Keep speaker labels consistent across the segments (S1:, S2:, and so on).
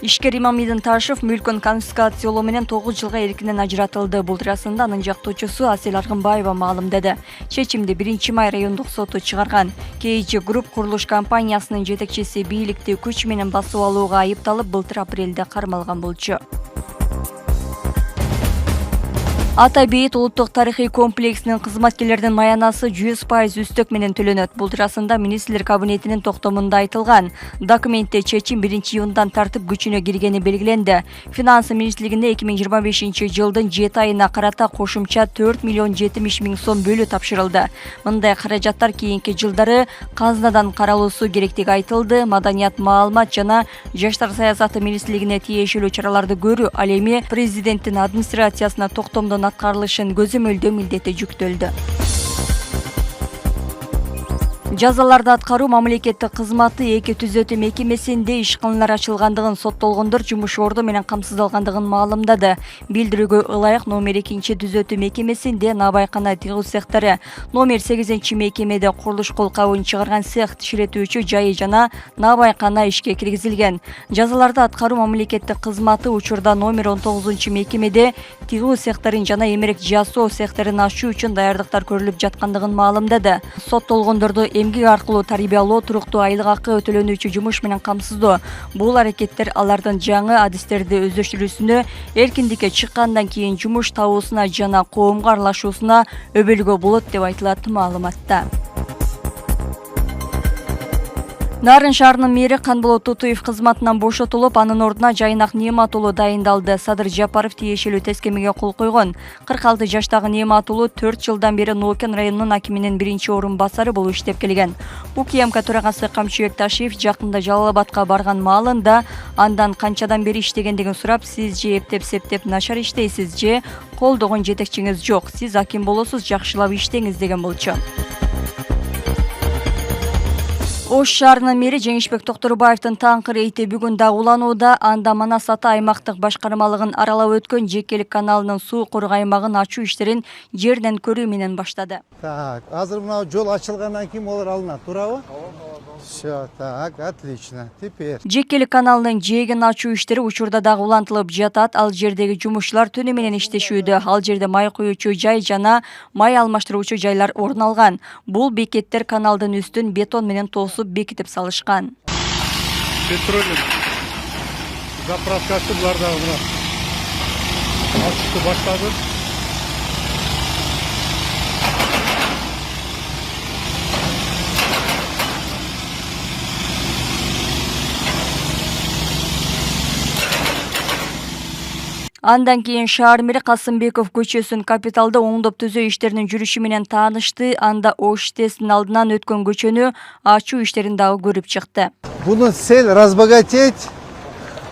S1: Ишкер Имамидин Ташев мүлкөн конфискациялоо менен 9 жылга эркинен ажыратылды. Бул туурасында анын жактоочусу Асель Аргынбаева маалымдады. Чечимди 1-май райондук соту чыгарган. KG Group курулуш компаниясынын жетекчиси бийликти күч менен басып алууга айыпталып, былтыр апрелде кармалган болчу. Ата Бейит улуттук тарыхый комплексинин кызматкерлердин маянасы 100% үстөк менен төлөнөт. Бул туурасында министрлер кабинетинин токтомунда айтылган. Документте чечим 1-июндан тартып күчүнө киргени белгиленди. Финансы министрлигинде 2025-жылдын 7 айына карата кошумча 4 миллион 70 миң сом бөлүү тапшырылды. Мындай каражаттар кийинки жылдары казынадан каралуусу керектиги айтылды. Маданият, маалымат жана жаштар саясаты министрлигине тиешелүү чараларды көрүү, ал эми президенттин администрациясына токтомдон аткарылышын көзөмөлдөө милдети жүктөлдү. Жазаларды аткаруу мамлекеттик кызматы 2 түзөтүү мекемесинде ишканалар ачылгандыгын, соттолгондор жумуш орду менен камсыздалгандыгын маалымдады. Билдирүүгө ылайык номер 2 түзөтүү мекемесинде набайкана тыгуу цехтери, номер 8 мекемеде курулуш колкабын чыгарган цех, тиширетүүчү жайы жана набайкана ишке киргизилген. Жазаларды аткаруу мамлекеттик кызматы учурда номер 19 мекемеде тыгуу цехтерин жана эмерек жасоо цехтерин ачуу үчүн даярдыктар көрүлүп жаткандыгын маалымдады. Соттолгондорду эмгек аркылуу тарбиялоо, туруктуу айлык акы өтөлөнүүчү жумуш менен камсыздоо. Бул аракеттер алардын жаңы адистерди өздөштүрүүсүнө, эркиндикке чыккандан кийин жумуш табуусуна жана коомго аралашуусуна өбөлгө болот деп айтылат маалыматта. Нарын шаарынын мэри Канболот Тутуев кызматынан бошотулуп, анын ордуна Жайнак Неемат уулу дайындалды. Садыр Жапаров тиешелүү тескемеге кол койгон. 46 жаштагы Неемат уулу 4 жылдан бери Нокен районунун акиминин 1-орун басары болуп иштеп келген. УКМК төрагасы Камчыбек Ташиев жакында Жалал Абадка барган маалында андан канчадан бери иштегендигин сурап, сиз же эптеп-септеп начар иштейсиз же колдогон жетекчиңиз жок, сиз аким болосуз, жакшылап иштеңиз деген болчу. Ош шаарынын мэри Жеңишбек Токторбаевдин таңкы рейти бүгүн да уланууда. Анда Манас Ата аймактык башкармалыгын аралап өткөн Жекелик каналынын суу корук аймагын ачуу иштерин жерден көрүү менен баштады.
S2: Так, азыр мына жол ачылгандан кийин олар алынат, туурабы? Всё, так, отлично. Теперь
S1: Жекелик каналынын жээгин ачуу иштери учурда дагы улантылып жатат. Ал жердеги жумушчулар түнү менен иштешүүдө. Ал жерде май куюучу жай жана май алмаштыруучу жайлар орун алган. Бул бекеттер каналдын үстүн бетон менен тосуп бекитип салышкан.
S3: Петролин заправкасы буларда мына ачышты баштады.
S1: Андан кийин шаар мэри Касымбеков көчөсүн капиталды оңдоп түзөө иштеринин жүрүшү менен таанышты. Анда Ош ТЭСтин алдынан өткөн көчөнү ачуу иштерин дагы көрүп чыкты.
S2: буну цель разбогатеть,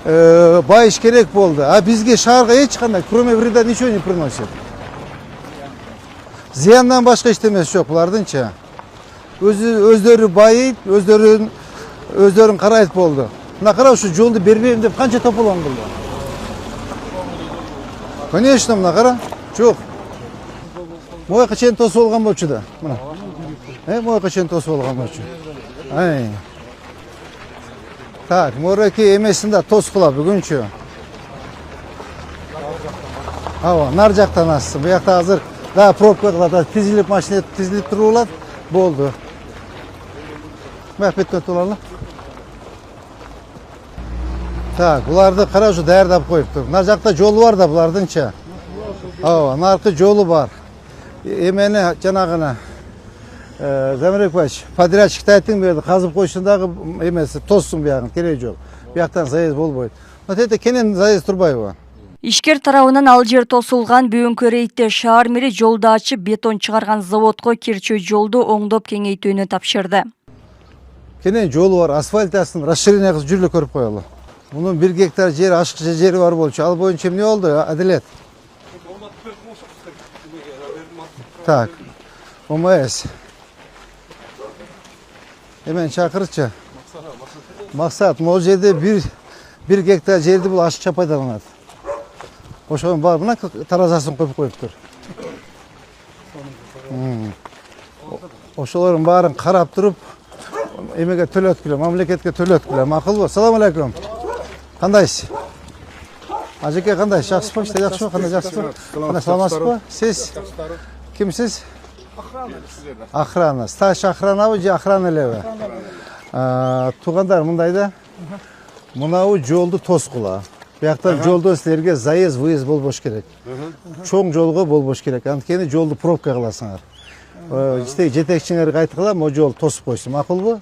S2: байыш керек болду. А бизге шаарга эч кандай, кроме вреда, ничего не приносит. Зыяндан башка иштемеси жок булардынча. Өздөрү байыйт, өздөрүн карайт болду. Мына кара, ушу жолду бербейм деп канча тополоң кылды. Конечно, мына кара, жок. Мояка чейин тосуп алган болчу да. Мына. Мояка чейин тосуп алган болчу. Так, мореки эмесин да тоскула бүгүнчү. Аба, нар жактан астын. Бу жакта азыр да пробка кылат, тизилип машина тизилип турулат, болду. Бак беттен туралы. Так, буларды кара, ушу даярдап коюптур. Нар жакта жолу бар да булардынча. Ооба, наркы жолу бар. Эмени жанагына Замирек Бач, подрядчик айтың берди, казып койсун дагы эмеси тоссун биягын, кереги жок. Бияктан заезд болбойт. Вот это кенен заезд турбайбы?
S1: Ишкер тарабынан ал жер тосулган. Бүгүнкү рейдте шаар мэри жолду ачып, бетон чыгарган заводко кирчүү жолду оңдоп кеңейтүүнү тапшырды.
S2: Кенен жолу бар, асфальт астын расширение кылып жүрүлө көрүп коелу. Мунун 1 гектар жери, ашыкча жери бар болчу. Ал боюнча эмне болду? Адилет. Так. ОМС. Эмен чакырчы. Максат, могу жерде 1 гектар жерди бул ашыкча пайдаланат. Ошонун баарына таразасын коюп коюптур. Ошолордун баарын карап туруп, эмеге төлөткүлө, мамлекетке төлөткүлө. Макулбу? Салам алейкум. Кандайсыз? Ажеке кандай? Жакшы ба? Иште жакшы ба? Кандай жакшы ба? Кандай саламатсыз ба? Сиз кимсиз? Охрана. Стаж охранабы же охрана элеби? Туугандар мындай да. Мынау жолду тоскула. Бияктан жолдон силерге заезд выезд болбош керек. Чоң жолго болбош керек. Анткени жолду пробка кыласыңар. İşte жетекчиңерге айткыла, mo жол тосуп койсун, макулбу?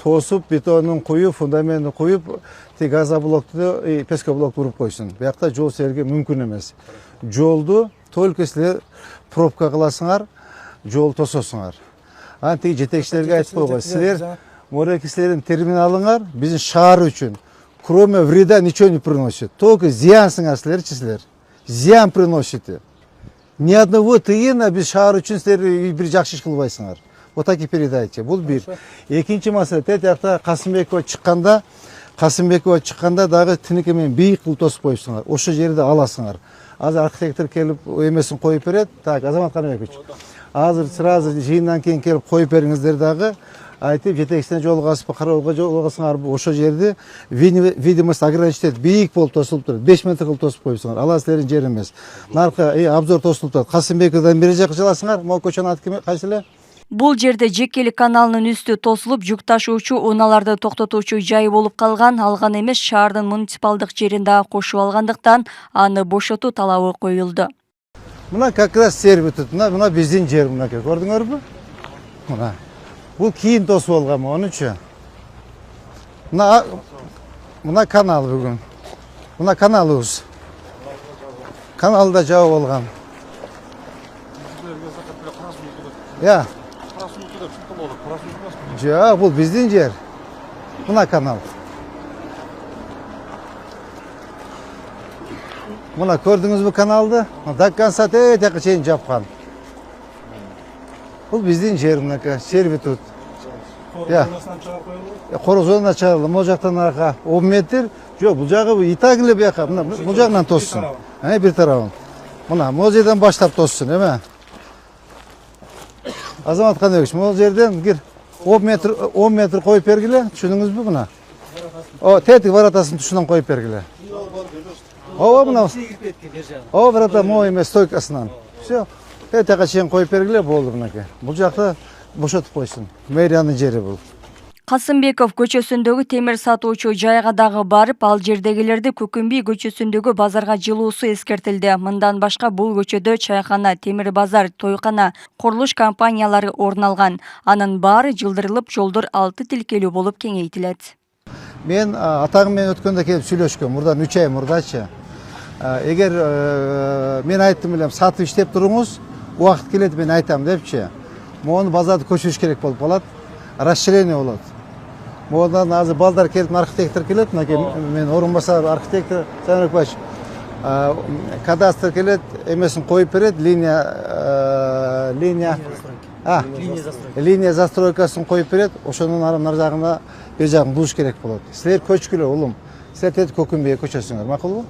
S2: Тосуп, бетонун куюп, фундаментин куюп, газоблокту, пескоблокту уруп койсун. Биякта жол силерге мүмкүн эмес. Жолду только силер пробка кыласыңар, жол тососуңар. Антиги жетекчилерге айтып койгой, силер мореки силердин терминалыңар биздин шаар үчүн кроме вреда ничего не приносит. Только зыянсыңар силер. Зыян приносите. Ни одного тыйына биз шаар үчүн силер бир жакшы иш кылбайсыңар. Вот так и передайте. Бул бир. Экинчи маселе, тет жакта Касымбекова чыкканда дагы тинеке менен бийик кылып тосуп коюпсуңар. Ошол жерде аласыңар. Азыр архитектор келип эмесин коюп берет. Так, Азамат Каныбекович. Азыр сразу жыйындан кийин келип коюп бериңиздер дагы. Айтып жетекчисине жолугасып, кароолго жолугасыңар. Ошол жерде видимость ограничить бийик болуп тосулуп турат. 5 метр кылып тосуп коюпсуңар. Ала силердин жер эмес. Наркы обзор тосулуп турат. Касымбековдон бери жака жыласыңар. Могу көчөнүн аты кайсы эле?
S1: Бул жерде Жекелик каналынын үстү тосулуп, жүк ташуучу унааларды токтотуучу жай болуп калган. Алган эмес, шаардын муниципалдык жерин дагы кошуп алгандыктан аны бошотуу талабы коюлду.
S2: Мына как раз сервитут. Мына биздин жер мынакей. Көрдүңөрбү? Мына. Бул кийин тосуп алган, онучу. Мына канал бүгүн. Мына каналыбыз. Каналда жабып алган. Я. Жа, бул биздин жер. Мына канал. Мына көрдүңүзбү каналды? До конца тияка чейин жапкан. Бул биздин жер мынакей, сервитут. Я. Короз зонасынан чыгарылды. Могу жактан арка 10 метр. Жок, бул жагы и так эле бияка, бул жагынан тоссун. Бир тарабын. Мына могу жерден баштап тоссун, эме? Азамат Каныбекович, могу жерден 10 метр коюп бергиле, түшүнүңүзбү мына? Тетик воротасын тушунан коюп бергиле. Мына. Ворота моy эмес, стойкасынан. Всё. Тетика чейин коюп бергиле, болду мынакей. Бул жакта бошотуп койсун. Мэриянын жери бул.
S1: Касымбеков көчөсүндөгү темир сатуучу жайга дагы барып, ал жердегилерди Көкүмбий көчөсүндөгү базарга жылуусу эскертилди. Мындан башка бул көчөдө чайкана, темир базар, тойкана, курулуш компаниялары орун алган. Анын баары жылдырылып, жолдор 6 тилкелүү болуп кеңейтилет.
S2: Мен атагым менен өткөндө келип сүйлөшкөм, мурдан 3 ай мурдачы. Эгер мен айттым элем, сатып иштеп туруңуз, убакыт келет мен айтам депчи. Мону базарды көчүрүш керек болуп калат. Расширение болот. Модан азыр балдар келип, архитектор келет, мен орун басар архитектор Саныкбач. Кадастр келет, эмесин коюп берет, линия застройкасын коюп берет, ошонун нар жагына бер жагын булуш керек болот. Силер көчкүлө улум. Силер Көкүмбий көчөсүңөр, макулбу?